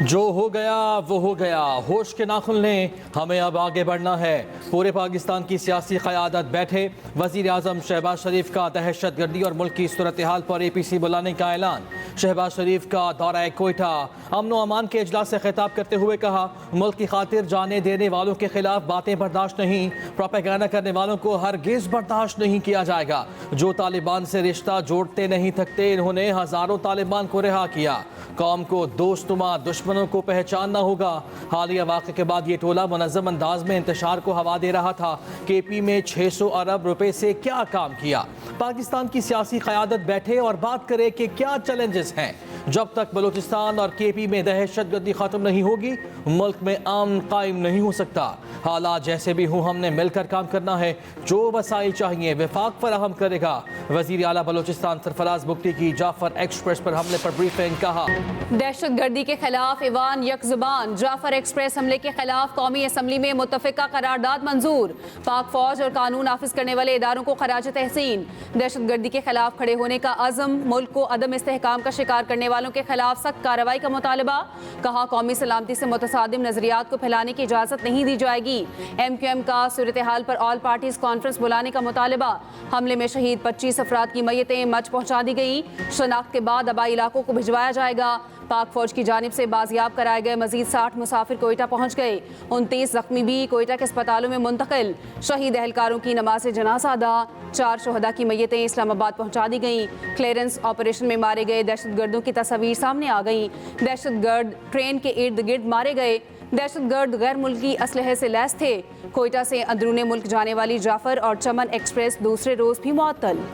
जो हो गया वो हो गया, होश के नाखुन लें, हमें अब आगे बढ़ना है। पूरे पाकिस्तान की सियासी क़यादत बैठे। वज़ीर आज़म शहबाज शरीफ का दहशत गर्दी और मुल्क की सूरत हाल पर APC बुलाने का ऐलान। शहबाज शरीफ का दौरा कोयटा। अमन व अमान के इजलास से खिताब करते हुए कहा, मुल्क की खातिर जाने देने वालों के खिलाफ बातें बर्दाश्त नहीं, प्रोपेगेंडा करने वालों को हरगिज़ बर्दाश्त नहीं किया जाएगा। जो तालिबान से रिश्ता जोड़ते नहीं थकते, इन्होंने हज़ारों तालिबान को रिहा किया। कौम को दोस्तुमा दुश्मनों को पहचानना होगा। हालिया वाक़े के बाद ये टोला मुनज़्ज़म अंदाज में इंतशार को हवा दे रहा था। KP में 600 अरब रुपए से क्या काम किया। पाकिस्तान की सियासी क़यादत बैठे और बात करे कि क्या चैलेंजेस हैं। जब तक बलूचिस्तान और KP में दहशत गर्दी ख़त्म नहीं होगी, मुल्क में अमन कायम नहीं हो सकता। हालात जैसे भी हों, हमने मिलकर काम करना है। जो वसाइल चाहिए वफाक फराहम करेगा। वज़ीर आला बलूचिस्तान सरफराज बुगटी की जाफर एक्सप्रेस पर हमले पर ब्रीफिंग। कहा, दहशत गर्दी के खिलाफ ईवान यकजुबान। जाफर एक्सप्रेस हमले के खिलाफ कौमी असम्बली में मुत्तफ़िका करारदाद मंजूर। पाक फौज और कानून नाफिज करने वाले इदारों को खराज तहसीन। दहशत गर्दी के खिलाफ खड़े होने का अज़म। मुल्क को अदम इस्तेहकाम का शिकार करने वालों के खिलाफ सख्त कार्रवाई का मुतालबा। कहा, कौमी सलामती से मुतसादिम नजरियात को फैलाने की इजाज़त नहीं दी जाएगी। MQM का सूरत हाल पर ऑल पार्टीज कॉन्फ्रेंस बुलाने का मुतालबा। हमले में शहीद 25 अफराद की मैयतें मच पहुँचा दी गई। शनाख्त के बाद आबाई इलाकों को भिजवाया जाएगा। पाक फौज की जानिब से बाजियाब कराए गए मजीद 60 मुसाफिर कोयटा पहुँच गए। 29 जख्मी भी कोयटा के अस्पतालों में मुंतकिल। शहीद एहलकारों की नमाज जनाजा अदा। 4 शहदा की मैयतें इस्लामाबाद पहुँचा दी गई। क्लियरेंस ऑपरेशन में मारे गए दहशत गर्दों की तस्वीर सामने आ गई। दहशत गर्द ट्रेन के इर्द गिर्द मारे गए। दहशत गर्द गैर मुल्की असलहे से लैस थे। कोयटा से अंदरूने मुल्क जाने वाली जाफर और चमन एक्सप्रेस दूसरे रोज भी मुअत्तल।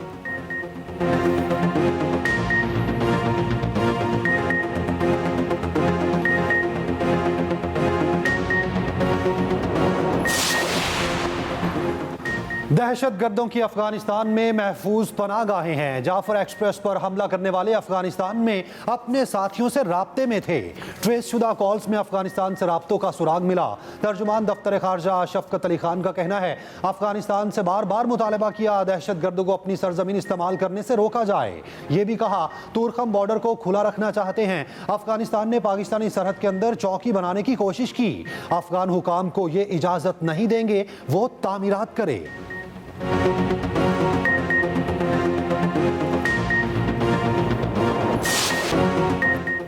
दहशत गर्दों की अफगानिस्तान में महफूज पनाहगाहें हैं। जाफर एक्सप्रेस पर हमला करने वाले अफगानिस्तान में अपने साथियों से राब्ते में थे। ट्रेस शुदा कॉल्स में अफगानिस्तान से राब्तों का सुराग मिला। तर्जुमान दफ्तर खारजा शफकत अली खान का कहना है, अफगानिस्तान से बार बार मुतालबा किया दहशत गर्दों को अपनी सरजमीन इस्तेमाल करने से रोका जाए। ये भी कहा, तुरखम बॉर्डर को खुला रखना चाहते हैं। अफगानिस्तान ने पाकिस्तानी सरहद के अंदर चौकी बनाने की कोशिश की। अफगान हुकाम को ये इजाजत नहीं देंगे वो तामीरात करे।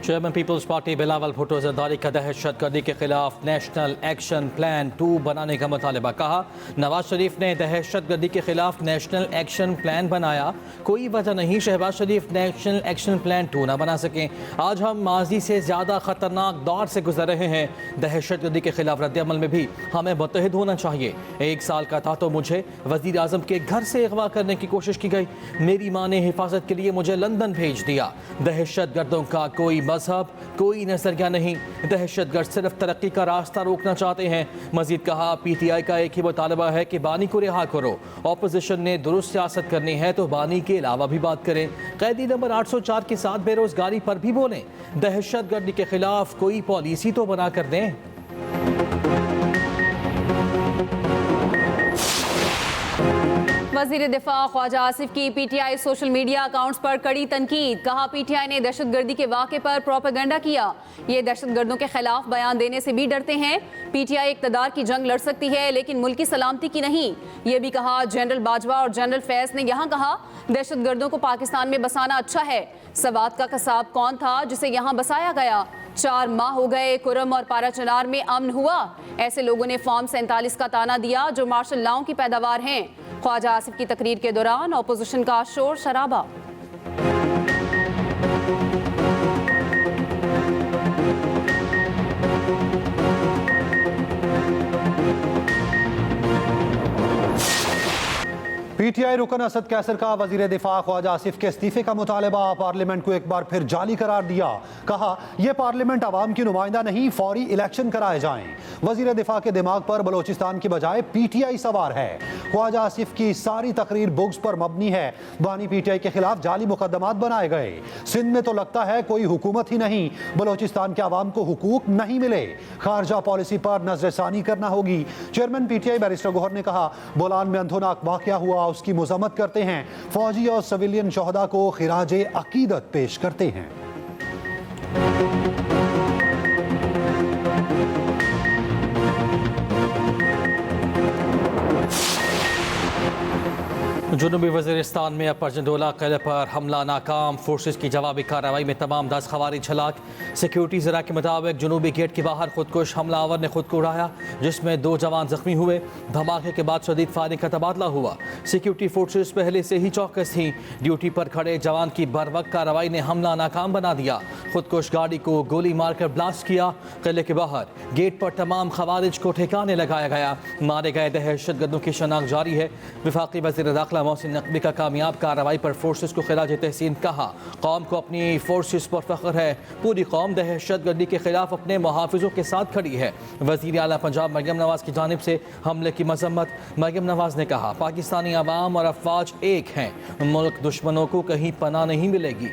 चेयरमैन पीपल्स पार्टी बिलावल भुट्टो जरदारी का दहशत गर्दी के खिलाफ नेशनल एक्शन प्लान 2 बनाने का मुतालबा। कहा, नवाज शरीफ ने दहशत गर्दी के खिलाफ नेशनल एक्शन प्लान बनाया, कोई वजह नहीं शहबाज शरीफ नेशनल एक्शन प्लान 2 ना बना सकें। आज हम माजी से ज़्यादा ख़तरनाक दौर से गुजर रहे हैं। दहशत गर्दी के खिलाफ रद्द-ए-अमल में भी हमें मुत्तहिद होना चाहिए। 1 साल का था तो मुझे वज़ीर आज़म के घर से अगवा करने की कोशिश की गई। मेरी माँ ने हिफाजत के लिए मुझे लंदन भेज दिया। दहशत गर्दों का कोई मजहब, कोई नजरिया नहीं। दहशतगर्द सिर्फ तरक्की का रास्ता रोकना चाहते हैं। मजीद कहा, PTI का एक ही मुतालबा है कि बानी को रिहा करो। ऑपोजिशन ने दुरुस्त सियासत करनी है तो बानी के अलावा भी बात करें। कैदी नंबर 804 के साथ बेरोजगारी पर भी बोलें। दहशतगर्दी के खिलाफ कोई पॉलिसी तो बना कर दें। वज़ीर दिफा ख्वाजा आसिफ की PTI सोशल मीडिया अकाउंट्स पर कड़ी तनकीद। कहा, PTI ने दहशतगर्दी के वाक़े पर प्रोपेगेंडा किया। ये दहशतगर्दों के खिलाफ बयान देने से भी डरते हैं। PTI इक़्तिदार की जंग लड़ सकती है लेकिन मुल्क की सलामती की नहीं। ये भी कहा, जनरल बाजवा और जनरल फैज़ ने यहाँ कहा, दहशतगर्दों को पाकिस्तान में बसाना अच्छा है। सवात का कसाब कौन था जिसे यहाँ बसाया गया? 4 माह हो गए, कुरम और पाराचनार में अमन हुआ। ऐसे लोगों ने फॉर्म 47 का ताना दिया जो मार्शल लाओं की पैदावार हैं। ख्वाजा आसिफ की तकरीर के दौरान ऑपोजिशन का शोर शराबा। PTI रुकन असद कैसर का वजीर दिफा ख्वाजा आसिफ के इस्तीफे का मुतालबा। पार्लियामेंट को एक बार फिर जाली करार दिया। कहा, यह पार्लियामेंट आवाम की नुमाइंदा नहीं, फौरी इलेक्शन कराए जाएं। वजीर दिफा के दिमाग पर बलोचिस्तान की बजाय PTI सवार है। ख्वाजा आसिफ की सारी तकरीर बुग्स पर मबनी है। बानी PTI के खिलाफ जाली मुकदमात बनाए गए। सिंध में तो लगता है कोई हुकूमत ही नहीं, बलोचिस्तान के आवाम को हुकूक नहीं मिले। खारजा पॉलिसी पर नजरसानी करना होगी। चेयरमैन PTI बैरिस्टर गौहर ने कहा, बोलान में अंधोनाक वाकया हुआ, उसकी मजम्मत करते हैं। फौजी और सिविलियन शहदा को खिराजे अकीदत पेश करते हैं। जुनूबी वज़ीरिस्तान में अपर जंडोला किले पर हमला नाकाम। फोर्सेस की जवाबी कार्रवाई में तमाम 10 खवारिज हलाक। सिक्योरिटी ज़रा के मुताबिक जुनूबी गेट के बाहर खुदकुश हमलावर ने खुद को उड़ाया, जिसमें 2 जवान जख्मी हुए। धमाके के बाद शदीद फायरिंग का तबादला हुआ। सिक्योरिटी फोर्सेस पहले से ही चौकस थीं। ड्यूटी पर खड़े जवान की बरवक्त कार्रवाई ने हमला नाकाम बना दिया। खुदकुश गाड़ी को गोली मारकर ब्लास्ट किया। किले के बाहर गेट पर तमाम खवारिज को ठिकाने लगाया गया। मारे गए दहशतगर्दों की शनाख्त जारी है। वफाकी वज़ीर दाखिला मोहसिन नकवी का कामयाब कार्रवाई पर फोर्सेस को खिराज तहसीन कहा। कौम को अपनी फोर्सेस पर फख्र है। पूरी कौम दहशतगर्दी के खिलाफ अपने मुहाफिजों के साथ खड़ी है। वज़ीर आला पंजाब मरियम नवाज की जानिब से हमले की मजम्मत। मरियम नवाज ने कहा, पाकिस्तानी अवाम और अफवाज एक हैं, मुल्क दुश्मनों को कहीं पनाह नहीं मिलेगी।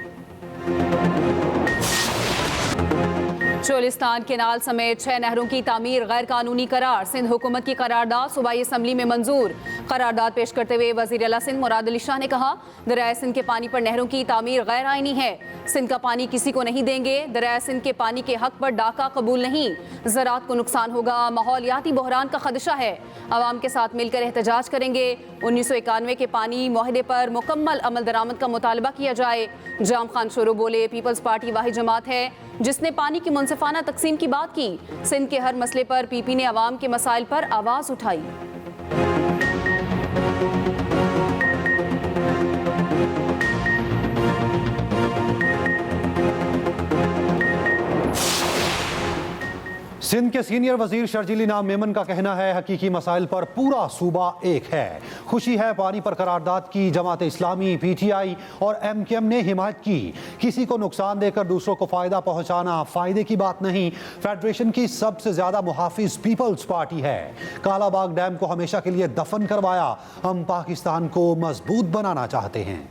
चोलिस्तान केनाल समेत 6 नहरों की तामीर गैर कानूनी करार। सिंध हुकूमत की करारदाद सूबाई असम्बली में मंजूर। करारदाद पेश करते हुए वज़ीर आला सिंध मुराद अली शाह ने कहा, दरियाए सिंध के पानी पर नहरों की तामीर गैर आईनी है। सिंध का पानी किसी को नहीं देंगे। दरियाए सिंध के पानी के हक पर डाका कबूल नहीं। ज़राअत को नुकसान होगा। माहौलियाती बहरान का खदशा है। अवाम के साथ मिलकर एहतजाज करेंगे। 1991 के पानी मुआहदे पर मुकम्मल अमल दरामद का मुतालबा किया जाए। जाम खान शोरो बोले, पीपल्स पार्टी वाहिद जमात है जिसने पानी की मुनसिफाना तकसीम की बात की। सिंध के हर मसले पर पीपी ने अवाम के मसाइल पर आवाज़ उठाई। सिंध के सीनियर वजीर शर्जीली नाम मेमन का कहना है, हकीकी मसाइल पर पूरा सूबा एक है। खुशी है पानी पर करारदाद की। जमात इस्लामी, PTI और MKM ने हिमायत की। किसी को नुकसान देकर दूसरों को फायदा पहुंचाना फायदे की बात नहीं। फेडरेशन की सबसे ज्यादा मुहाफिज पीपल्स पार्टी है। कालाबाग डैम को हमेशा के लिए दफन करवाया। हम पाकिस्तान को मजबूत बनाना चाहते हैं।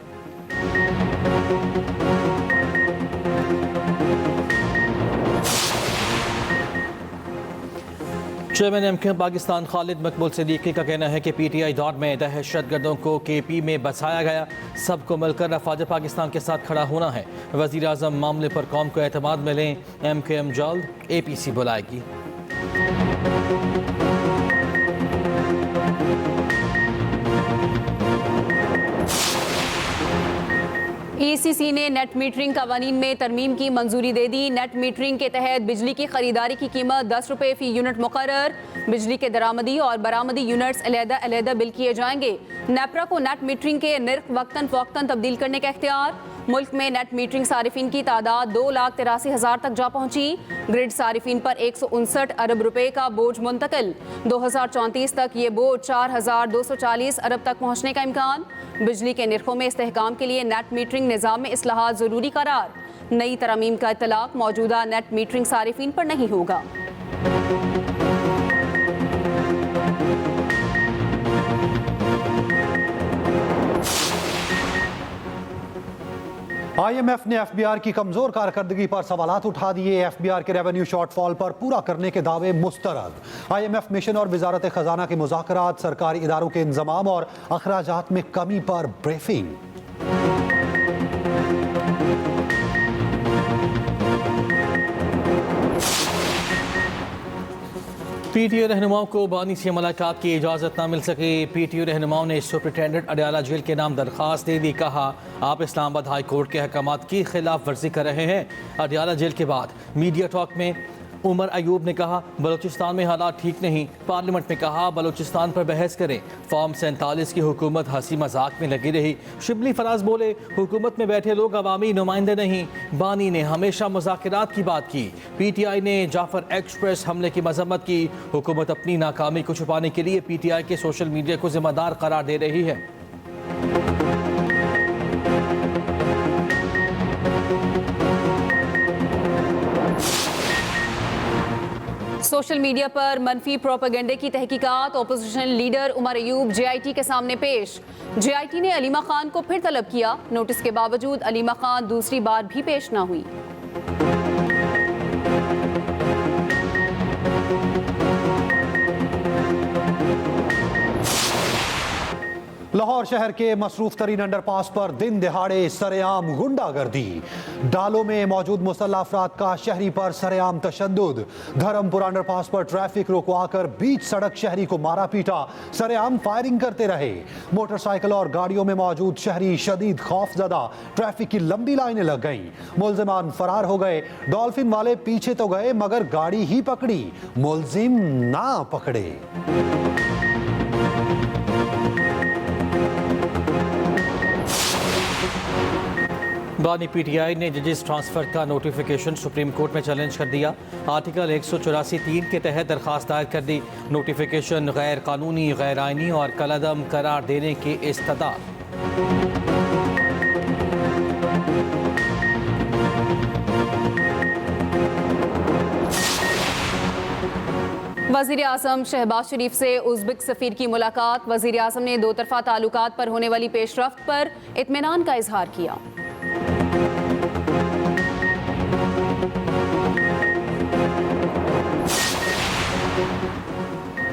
चेयरमैन MKM पाकिस्तान खालिद मकबूल सिद्दीकी का कहना है कि PTI दौर में दहशतगर्दों को KP में बसाया गया। सबको मिलकर अफवाज पाकिस्तान के साथ खड़ा होना है। वज़ीर आज़म मामले पर कौम को एतमाद में लें। MKM जल्द APC बुलाएगी। ECC ने नेट मीटरिंग कवानीन में तरमीम की मंजूरी दे दी। नेट मीटरिंग के तहत बिजली की खरीदारी की कीमत 10 रुपये फी यूनिट मुकर्रर। बिजली के दरामदी और बरामदी यूनिट्स अलहदा बिल किए जाएंगे। नेपरा को नेट मीटरिंग के निर्ख वक्तन फ़ौक्तन तब्दील करने का इख्तियार। मुल्क में नेट मीटरिंग सारिफिन की तादाद 2,83,000 तक जा पहुंची। ग्रिड सारिफिन पर 159 अरब रुपए का बोझ मुंतकिल। 2034 तक ये बोझ 4,240 अरब तक पहुंचने का इम्कान। बिजली के निर्खों में इस्तेहकाम के लिए नेट मीटरिंग निज़ाम में इस्लाहात ज़रूरी करार। नई तरमीम का इतलाक मौजूदा नेट मीटरिंग सारिफिन पर नहीं होगा। IMF ने FBR की कमजोर कारकर्दगी पर सवालात उठा दिए। FBR के रेवेन्यू शॉर्टफॉल पर पूरा करने के दावे मुस्तरद। IMF मिशन और वजारत खजाना के मुज़ाकरात, सरकारी इदारों के इंतजाम और अखराजात में कमी पर ब्रीफिंग। PTO रहनुमाओं को बानी से मुलाकात की इजाज़त न मिल सकी। PTO रहनुमाओं ने सुपरिटेंडेंट अडयाला जेल के नाम दरख्वास्त दे दी। कहा, आप इस्लामाबाद हाई कोर्ट के अहकामात की खिलाफ वर्जी कर रहे हैं। अडयाला जेल के बाद मीडिया टॉक में उमर अयूब ने कहा, बलूचिस्तान में हालात ठीक नहीं। पार्लियामेंट में कहा, बलूचिस्तान पर बहस करें। फॉर्म 47 की हुकूमत हंसी मजाक में लगी रही। शिबली फराज बोले, हुकूमत में बैठे लोग अवामी नुमाइंदे नहीं। बानी ने हमेशा मुज़ाकरात की बात की। PTI ने जाफर एक्सप्रेस हमले की मजम्मत की। हुकूमत अपनी नाकामी को छुपाने के लिए PTI के सोशल मीडिया को जिम्मेदार करार दे रही है। सोशल मीडिया पर मनफी प्रोपेगेंडे की तहकीकात। Opposition leader Omar Ayub JIT के सामने पेश। JIT ने अलीमा खान को फिर तलब किया। नोटिस के बावजूद अलीमा खान दूसरी बार भी पेश ना हुई। लाहौर शहर के मसरूफ तरीन अंडरपास पर दिन दिहाड़े सरेआम गुंडागर्दी। डालों में मौजूद मुसल्लह अफराद का शहरी पर सरेआम तशद्दुद। धर्मपुर अंडरपास पर ट्रैफिक रुकवाकर बीच सड़क शहरी को मारा पीटा, सरेआम फायरिंग करते रहे। मोटरसाइकिल और गाड़ियों में मौजूद शहरी शदीद खौफजदा, ट्रैफिक की लंबी लाइनें लग गईं। मुलजिमान फरार हो गए। डॉल्फिन वाले पीछे तो गए मगर गाड़ी ही पकड़ी, मुलजिम ना पकड़े। बानी पीटीआई ने जजेस ट्रांसफर का नोटिफिकेशन सुप्रीम कोर्ट में चैलेंज कर दिया। आर्टिकल 184(3) के तहत दरखास्त दायर कर दी। नोटिफिकेशन गैर कानूनी, गैर आइनी और कलअदम करार देने की इस्तदा। वज़ीर आज़म शहबाज शरीफ से उज़्बेक सफ़ीर की मुलाकात। वज़ीर आज़म ने दो तरफ़ा ताल्लुकात पर होने वाली पेशरफ्त पर इत्मीनान का इजहार किया।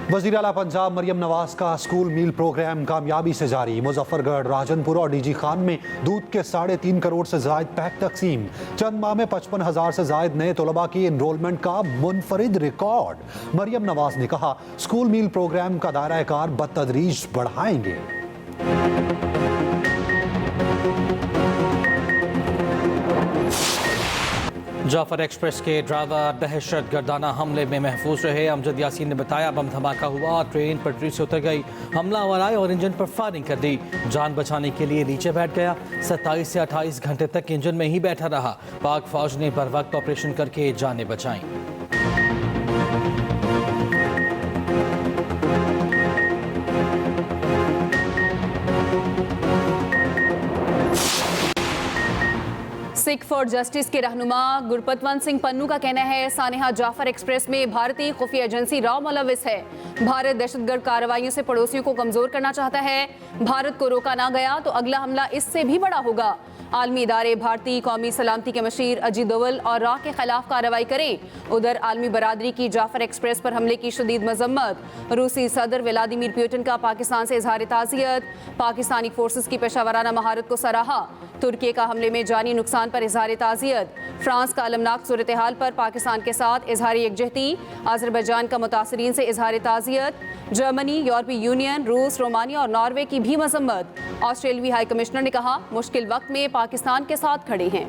वज़ीर आला पंजाब मरियम नवाज का स्कूल मील प्रोग्राम कामयाबी से जारी। मुजफ्फरगढ़, राजनपुर और डीजी खान में दूध के 3.5 करोड़ से जायद पैक तकसीम। चंद माह में 55,000 से जायद नए तलबा की एनरोलमेंट का मुनफरिद रिकॉर्ड। मरियम नवाज ने कहा, स्कूल मील प्रोग्राम का दायरा कार बतदरीज बढ़ाएंगे। जाफर एक्सप्रेस के ड्राइवर दहशत गर्दाना हमले में महफूज रहे। अमजद यासीन ने बताया, बम धमाका हुआ, ट्रेन पटरी से उतर गई, हमलावर आए और इंजन पर फायरिंग कर दी। जान बचाने के लिए नीचे बैठ गया। 27 से 28 घंटे तक इंजन में ही बैठा रहा। पाक फौज ने बर वक्त ऑपरेशन करके जानें बचाई। सिख फॉर जस्टिस के रहनुमा गुरपतवंत सिंह पन्नू का कहना है, सानेहा जाफर एक्सप्रेस में भारतीय खुफिया एजेंसी राव मुलविस है। भारत दहशतगर्द कार्रवाइयों से पड़ोसियों को कमजोर करना चाहता है। भारत को रोका ना गया तो अगला हमला इससे भी बड़ा होगा। आलमी इदारे भारतीय कौमी सलामती के मशीर अजीत दोवल और राह के खिलाफ कार्रवाई करें। उधर आलमी बरादरी की जाफर एक्सप्रेस पर हमले की शदीद मजम्मत। रूसी सदर व्लादिमीर पुतिन का पाकिस्तान से इजहार ताज़ियत। पाकिस्तानी फोर्सेस की पेशावराना महारत को सराहा। तुर्की का हमले में जानी नुकसान पर इजहार ताज़ियत। फ्रांस का अलमनाक सूरत हाल पर पाकिस्तान के साथ इजहार यकजहती। अजरबैजान का मुतासरीन से इजहार ताज़ियत। जर्मनी, यूरोपीय यूनियन, रूस, रोमानिया और नॉर्वे की भी मजम्मत। ऑस्ट्रेलियाई हाई कमिश्नर ने कहा, मुश्किल वक्त में पाकिस्तान के साथ खड़े हैं।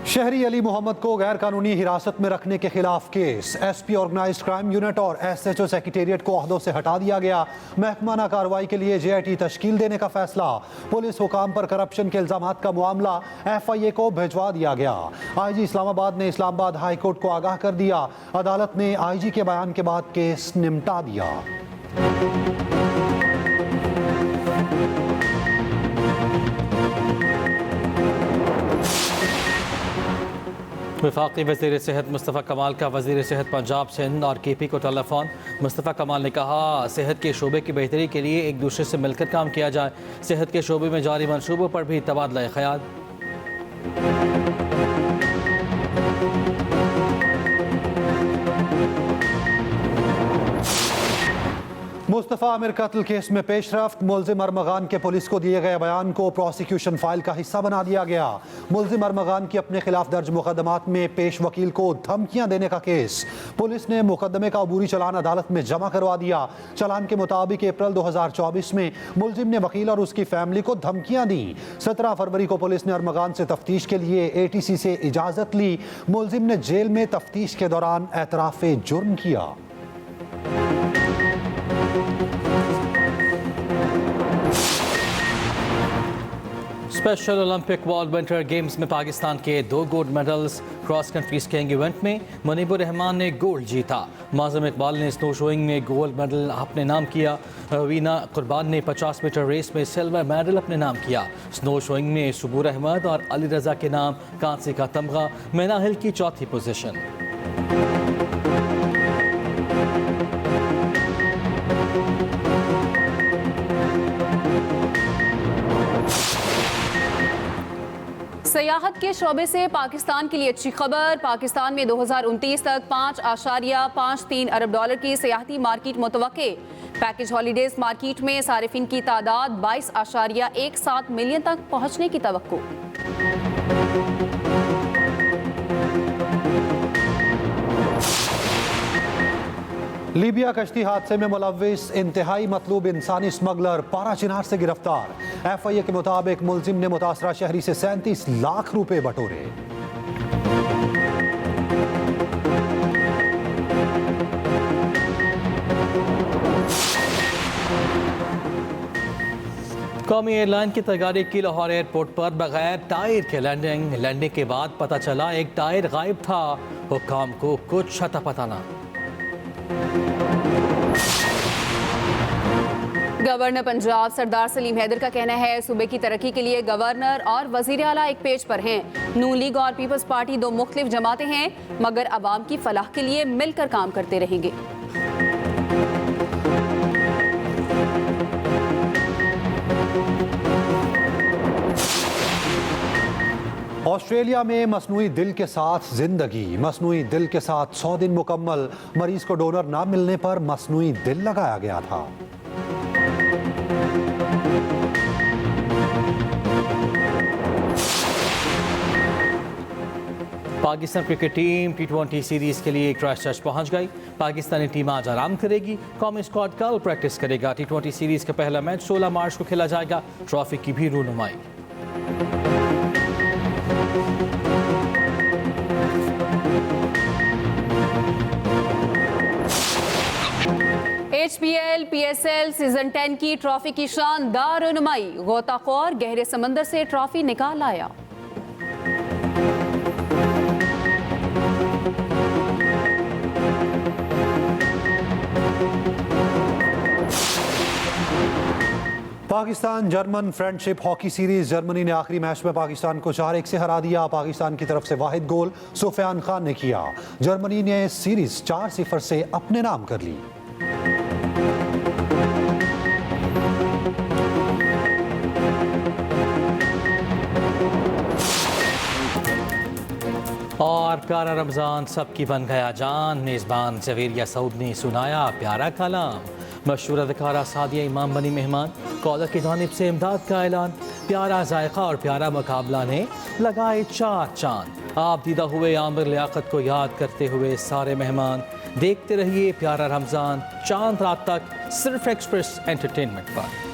शहरी अली मोहम्मद को गैर कानूनी हिरासत में रखने के खिलाफ केस। एसपी ऑर्गेनाइज्ड क्राइम यूनिट और एसएचओ सेक्रेटेरिएट को ओहदों से हटा दिया गया। महकमाना कार्रवाई के लिए जेआईटी तश्कील देने का फैसला। पुलिस हुकाम पर करप्शन के इल्जामात का मामला एफआईए को भिजवा दिया गया। आईजी इस्लामाबाद ने इस्लामाबाद हाई कोर्ट को आगाह कर दिया। अदालत ने आईजी के बयान के बाद केस निपटा दिया। वफाकी वज़ीर सेहत मुस्तफ़ा कमाल का वज़ीर सेहत पंजाब, सिंध और केपी को टेलीफोन। मुस्तफ़ा कमाल ने कहा, सेहत के शोबे की बेहतरी के लिए एक दूसरे से मिलकर काम किया जाए। सेहत के शोबे में जारी मनसूबों पर भी तबादला ख्याल। मुस्तफ़ा आमिर कत्ल केस में पेशरफ्त। मुलजिम अरमगान के पुलिस को दिए गए बयान को प्रोसिक्यूशन फाइल का हिस्सा बना दिया गया। मुलजिम अरमगान की अपने खिलाफ दर्ज मुकदमात में पेश वकील को धमकियां देने का केस। पुलिस ने मुकदमे का अबूरी चलान अदालत में जमा करवा दिया। चलान के मुताबिक अप्रैल 2024 में मुलजिम ने वकील और उसकी फैमिली को धमकियां दी। 17 फरवरी को पुलिस ने अरमगान से तफ्तीश के लिए एटीसी से इजाजत ली। मुलजिम ने जेल में तफ्तीश के दौरान एतराफ़े जुर्म किया। Special Olympic world winter games में पाकिस्तान के 2 gold medals. Cross country skiing event में मुनीबुर रहमान ने गोल्ड जीता। माज़म इकबाल ने स्नो शोइंग में गोल्ड मेडल अपने नाम किया। वीना कुर्बान ने 50 मीटर रेस में सिल्वर मेडल अपने नाम किया। स्नो शोइंग में सुबूर अहमद और अली रजा के नाम कांसे का तमगा। मैना हिल की चौथी पोजीशन। सयाहत के शोबे से पाकिस्तान के लिए अच्छी खबर। पाकिस्तान में 2029 तक $5.53 अरब की सयाहती मार्केट मुतवक्के। पैकेज हॉलीडेज मार्केट में सारिफिन की तादाद 22.17 मिलियन तक पहुंचने की तवक्को। लीबिया कश्ती हादसे में मुलव्विस इंतहाई मतलूब इंसानी स्मगलर पारा चिनार से गिरफ्तार। FIA के मुताबिक मुलजिम ने मुतासरा शहरी से 37 लाख रुपए बटोरे। कौमी एयरलाइन की तैयारी की लाहौर एयरपोर्ट पर बगैर टायर के लैंडिंग के बाद पता चला एक टायर गायब था। हुक्काम को कुछ अता पता ना। गवर्नर पंजाब सरदार सलीम हैदर का कहना है सूबे की तरक्की के लिए गवर्नर और वजीर आला एक पेज पर हैं। नून लीग और पीपल्स पार्टी दो मुख्तलिफ जमातें हैं, मगर अवाम की फलाह के लिए मिलकर काम करते रहेंगे। ऑस्ट्रेलिया में मसनूई दिल के साथ जिंदगी। मसनूई दिल के साथ 100 दिन मुकम्मल। मरीज को डोनर ना मिलने पर मसनूई दिल लगाया गया था। Pakistan cricket team T20 series के लिए क्राइस्टचर्च पहुंच गई। पाकिस्तानी टीम आज आराम करेगी। कौमी स्क्वाड कल प्रैक्टिस करेगा। T20 सीरीज का पहला मैच 16 मार्च को खेला जाएगा। ट्रॉफी की भी रूनुमाई। HPL PSL सीजन 10 की ट्रॉफी की शानदार रूनुमाई। गोताखोर गहरे समंदर से ट्रॉफी निकाल आया। Pakistan German friendship hockey series. Germany ने आखिरी मैच में पाकिस्तान को 4-1 से हरा दिया। पाकिस्तान की तरफ से वाहिद गोल सुफियान खान ने किया। जर्मनी ने सीरीज 4-0 से अपने नाम कर ली। और प्यारा रमज़ान सबकी बन गया जान। मेज़बान जवेरिया सऊद ने सुनाया प्यारा कलाम। मशहूर अदाकारा सादिया इमाम बनी मेहमान। कॉलर की जानिब से इमदाद का ऐलान। प्यारा जायका और प्यारा मुकाबला ने लगाए 4 चांद। आप दीदा हुए आमिर लियाकत को याद करते हुए सारे मेहमान। देखते रहिए प्यारा रमज़ान चांद रात तक सिर्फ एक्सप्रेस एंटरटेनमेंट पर।